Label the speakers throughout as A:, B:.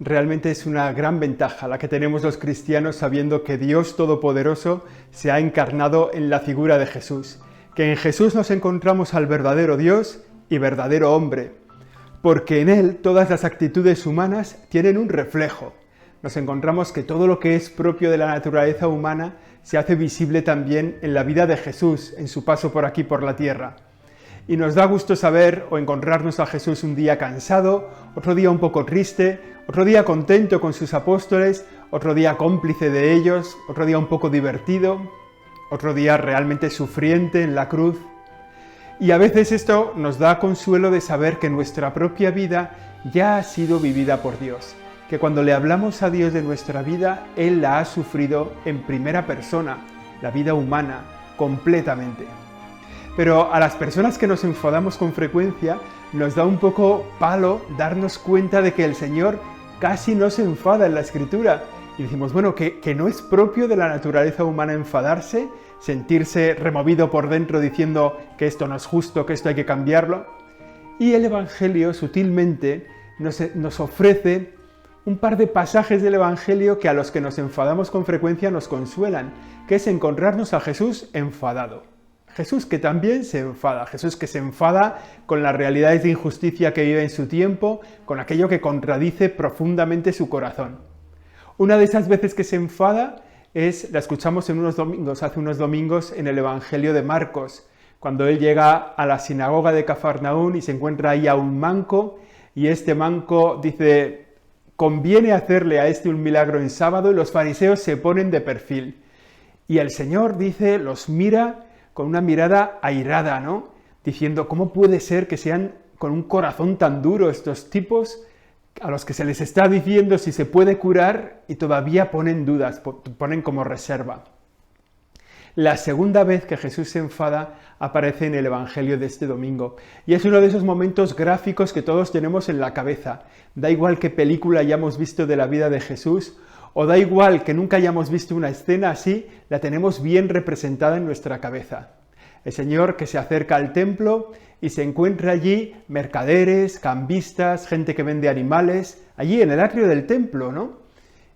A: Realmente es una gran ventaja la que tenemos los cristianos sabiendo que Dios Todopoderoso se ha encarnado en la figura de Jesús, que en Jesús nos encontramos al verdadero Dios y verdadero hombre, porque en Él todas las actitudes humanas tienen un reflejo. Nos encontramos que todo lo que es propio de la naturaleza humana se hace visible también en la vida de Jesús, en su paso por aquí por la tierra. Y nos da gusto saber o encontrarnos a Jesús un día cansado, otro día un poco triste, otro día contento con sus apóstoles, otro día cómplice de ellos, otro día un poco divertido, otro día realmente sufriente en la cruz. Y a veces esto nos da consuelo de saber que nuestra propia vida ya ha sido vivida por Dios, que cuando le hablamos a Dios de nuestra vida, Él la ha sufrido en primera persona, la vida humana, completamente. Pero a las personas que nos enfadamos con frecuencia, nos da un poco palo darnos cuenta de que el Señor casi no se enfada en la Escritura. Y decimos, bueno, que no es propio de la naturaleza humana enfadarse, sentirse removido por dentro diciendo que esto no es justo, que esto hay que cambiarlo. Y el Evangelio sutilmente nos ofrece un par de pasajes del Evangelio que a los que nos enfadamos con frecuencia nos consuelan, que es encontrarnos a Jesús enfadado. Jesús que también se enfada, Jesús que se enfada con las realidades de injusticia que vive en su tiempo, con aquello que contradice profundamente su corazón. Una de esas veces que se enfada la escuchamos hace unos domingos en el Evangelio de Marcos, cuando él llega a la sinagoga de Cafarnaún y se encuentra ahí a un manco, y este manco dice, conviene hacerle a este un milagro en sábado, y los fariseos se ponen de perfil. Y el Señor dice, los mira con una mirada airada, ¿no? Diciendo, ¿cómo puede ser que sean con un corazón tan duro estos tipos a los que se les está diciendo si se puede curar y todavía ponen dudas, ponen como reserva? La segunda vez que Jesús se enfada aparece en el Evangelio de este domingo y es uno de esos momentos gráficos que todos tenemos en la cabeza. Da igual qué película hayamos visto de la vida de Jesús, o da igual que nunca hayamos visto una escena así, la tenemos bien representada en nuestra cabeza. El Señor que se acerca al templo y se encuentra allí mercaderes, cambistas, gente que vende animales, allí en el atrio del templo, ¿no?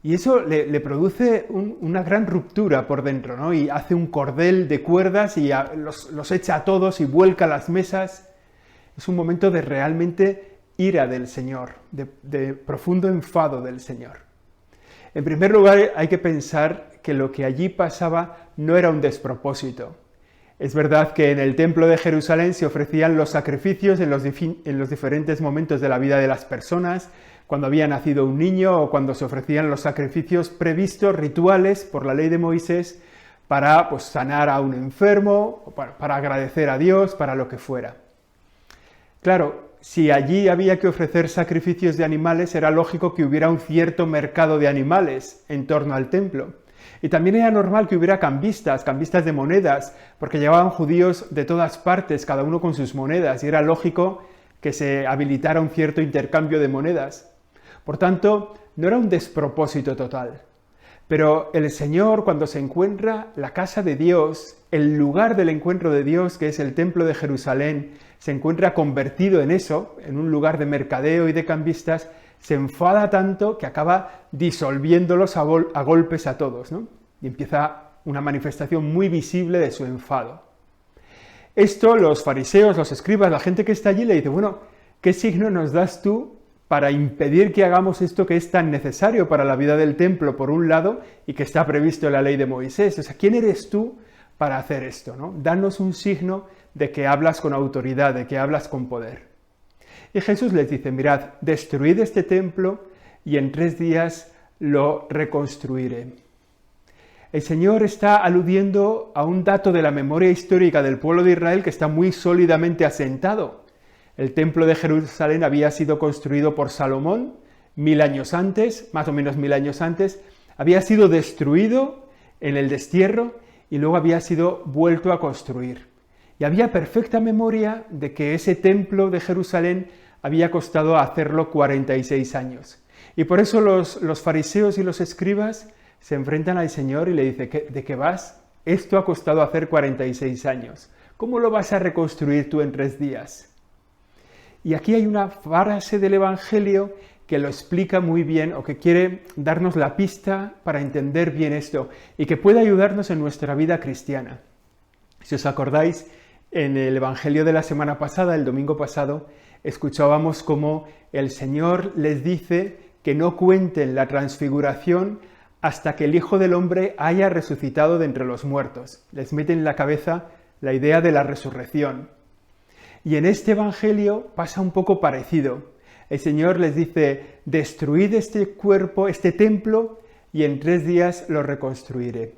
A: Y eso le produce una gran ruptura por dentro, ¿no? Y hace un cordel de cuerdas y los echa a todos y vuelca las mesas. Es un momento de realmente ira del Señor, de profundo enfado del Señor. En primer lugar, hay que pensar que lo que allí pasaba no era un despropósito. Es verdad que en el templo de Jerusalén se ofrecían los sacrificios en los diferentes momentos de la vida de las personas, cuando había nacido un niño o cuando se ofrecían los sacrificios previstos, rituales por la ley de Moisés, para sanar a un enfermo, para agradecer a Dios, para lo que fuera. Claro, si allí había que ofrecer sacrificios de animales, era lógico que hubiera un cierto mercado de animales en torno al templo. Y también era normal que hubiera cambistas de monedas, porque llevaban judíos de todas partes, cada uno con sus monedas, y era lógico que se habilitara un cierto intercambio de monedas. Por tanto, no era un despropósito total. Pero el Señor, cuando se encuentra la casa de Dios, el lugar del encuentro de Dios, que es el templo de Jerusalén, se encuentra convertido en eso, en un lugar de mercadeo y de cambistas, se enfada tanto que acaba disolviéndolos a golpes a todos, ¿no? Y empieza una manifestación muy visible de su enfado. Esto los fariseos, los escribas, la gente que está allí le dice, bueno, ¿qué signo nos das tú para impedir que hagamos esto que es tan necesario para la vida del templo, por un lado, y que está previsto en la ley de Moisés? O sea, ¿quién eres tú para hacer esto, ¿no? Danos un signo de que hablas con autoridad, de que hablas con poder. Y Jesús les dice, mirad, destruid este templo y en 3 días lo reconstruiré. El Señor está aludiendo a un dato de la memoria histórica del pueblo de Israel que está muy sólidamente asentado. El templo de Jerusalén había sido construido por Salomón 1000 años antes, más o menos 1000 años antes, había sido destruido en el destierro y luego había sido vuelto a construir. Y había perfecta memoria de que ese templo de Jerusalén había costado hacerlo 46 años. Y por eso los fariseos y los escribas se enfrentan al Señor y le dicen, ¿de qué vas? Esto ha costado hacer 46 años. ¿Cómo lo vas a reconstruir tú en 3 días? Y aquí hay una frase del Evangelio que lo explica muy bien o que quiere darnos la pista para entender bien esto y que puede ayudarnos en nuestra vida cristiana. Si os acordáis, en el Evangelio de la semana pasada, el domingo pasado, escuchábamos cómo el Señor les dice que no cuenten la transfiguración hasta que el Hijo del Hombre haya resucitado de entre los muertos. Les mete en la cabeza la idea de la resurrección. Y en este Evangelio pasa un poco parecido. El Señor les dice, destruid este cuerpo, este templo, y en 3 días lo reconstruiré.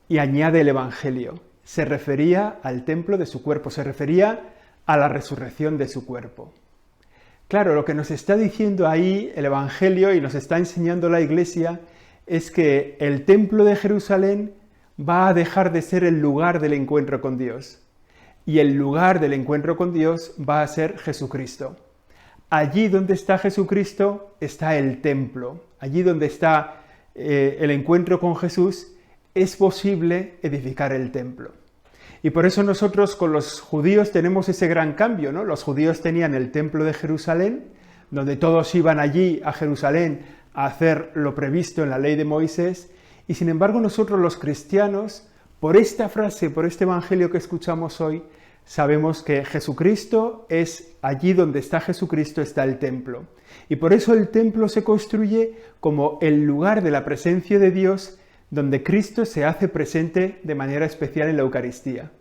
A: Y añade el Evangelio, se refería al templo de su cuerpo, se refería a la resurrección de su cuerpo. Claro, lo que nos está diciendo ahí el Evangelio y nos está enseñando la Iglesia es que el templo de Jerusalén va a dejar de ser el lugar del encuentro con Dios. Y el lugar del encuentro con Dios va a ser Jesucristo. Allí donde está Jesucristo está el templo. Allí donde está el encuentro con Jesús es posible edificar el templo. Y por eso nosotros con los judíos tenemos ese gran cambio, ¿no? Los judíos tenían el templo de Jerusalén, donde todos iban allí a Jerusalén a hacer lo previsto en la ley de Moisés, y sin embargo nosotros los cristianos, por esta frase, por este evangelio que escuchamos hoy, sabemos que Jesucristo es allí donde está Jesucristo, está el templo. Y por eso el templo se construye como el lugar de la presencia de Dios, donde Cristo se hace presente de manera especial en la Eucaristía.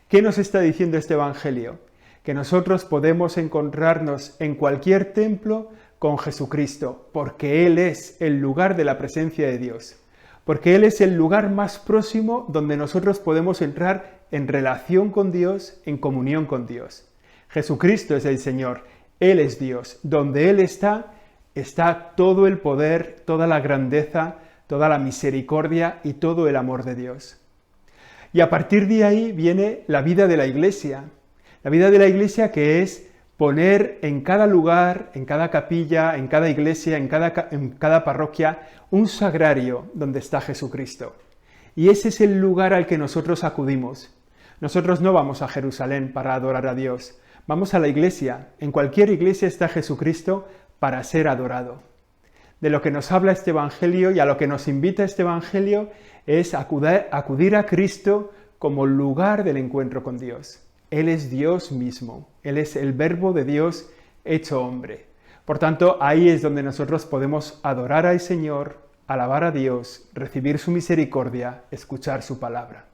A: ¿Qué nos está diciendo este evangelio? Que nosotros podemos encontrarnos en cualquier templo con Jesucristo, porque Él es el lugar de la presencia de Dios. Porque Él es el lugar más próximo donde nosotros podemos entrar en relación con Dios, en comunión con Dios. Jesucristo es el Señor, Él es Dios. Donde Él está, está todo el poder, toda la grandeza, toda la misericordia y todo el amor de Dios. Y a partir de ahí viene la vida de la Iglesia. La vida de la Iglesia que es poner en cada lugar, en cada capilla, en cada iglesia, en cada parroquia, un sagrario donde está Jesucristo. Y ese es el lugar al que nosotros acudimos. Nosotros no vamos a Jerusalén para adorar a Dios. Vamos a la iglesia. En cualquier iglesia está Jesucristo para ser adorado. De lo que nos habla este evangelio y a lo que nos invita este evangelio es acudir a Cristo como lugar del encuentro con Dios. Él es Dios mismo, Él es el Verbo de Dios hecho hombre. Por tanto, ahí es donde nosotros podemos adorar al Señor, alabar a Dios, recibir su misericordia, escuchar su palabra.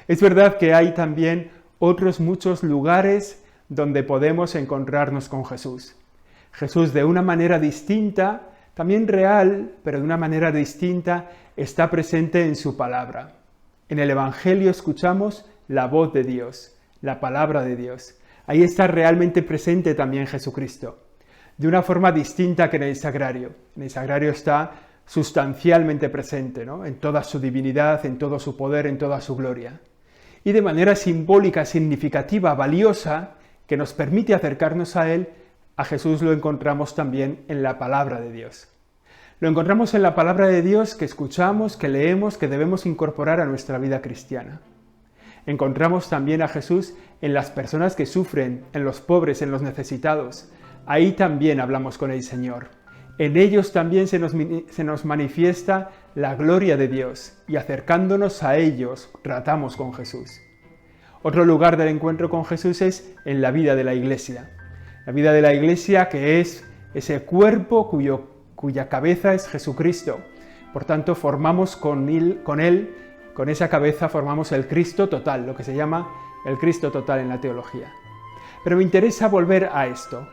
A: Es verdad que hay también otros muchos lugares donde podemos encontrarnos con Jesús. Jesús de una manera distinta, también real, pero de una manera distinta, está presente en su palabra. En el Evangelio escuchamos la voz de Dios, la palabra de Dios. Ahí está realmente presente también Jesucristo, de una forma distinta que en el sagrario. En el sagrario está sustancialmente presente, ¿no? En toda su divinidad, en todo su poder, en toda su gloria. Y de manera simbólica, significativa, valiosa, que nos permite acercarnos a Él, a Jesús lo encontramos también en la palabra de Dios. Lo encontramos en la palabra de Dios que escuchamos, que leemos, que debemos incorporar a nuestra vida cristiana. Encontramos también a Jesús en las personas que sufren, en los pobres, en los necesitados. Ahí también hablamos con el Señor. En ellos también se nos manifiesta la gloria de Dios y acercándonos a ellos tratamos con Jesús. Otro lugar del encuentro con Jesús es en la vida de la Iglesia. La vida de la Iglesia que es ese cuerpo cuya cabeza es Jesucristo. Por tanto, formamos con esa cabeza formamos el Cristo total, lo que se llama el Cristo total en la teología. Pero me interesa volver a esto.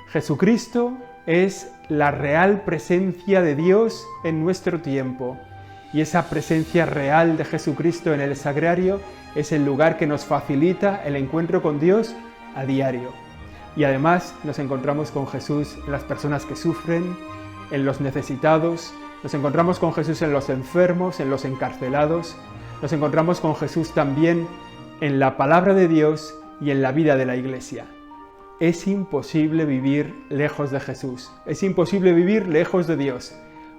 A: Jesucristo es la real presencia de Dios en nuestro tiempo. Y esa presencia real de Jesucristo en el sagrario es el lugar que nos facilita el encuentro con Dios a diario. Y además nos encontramos con Jesús en las personas que sufren, en los necesitados, nos encontramos con Jesús en los enfermos, en los encarcelados, nos encontramos con Jesús también en la palabra de Dios y en la vida de la Iglesia. Es imposible vivir lejos de Jesús, es imposible vivir lejos de Dios.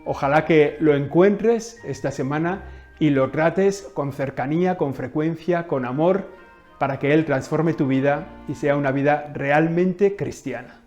A: Ojalá que lo encuentres esta semana y lo trates con cercanía, con frecuencia, con amor, para que Él transforme tu vida y sea una vida realmente cristiana.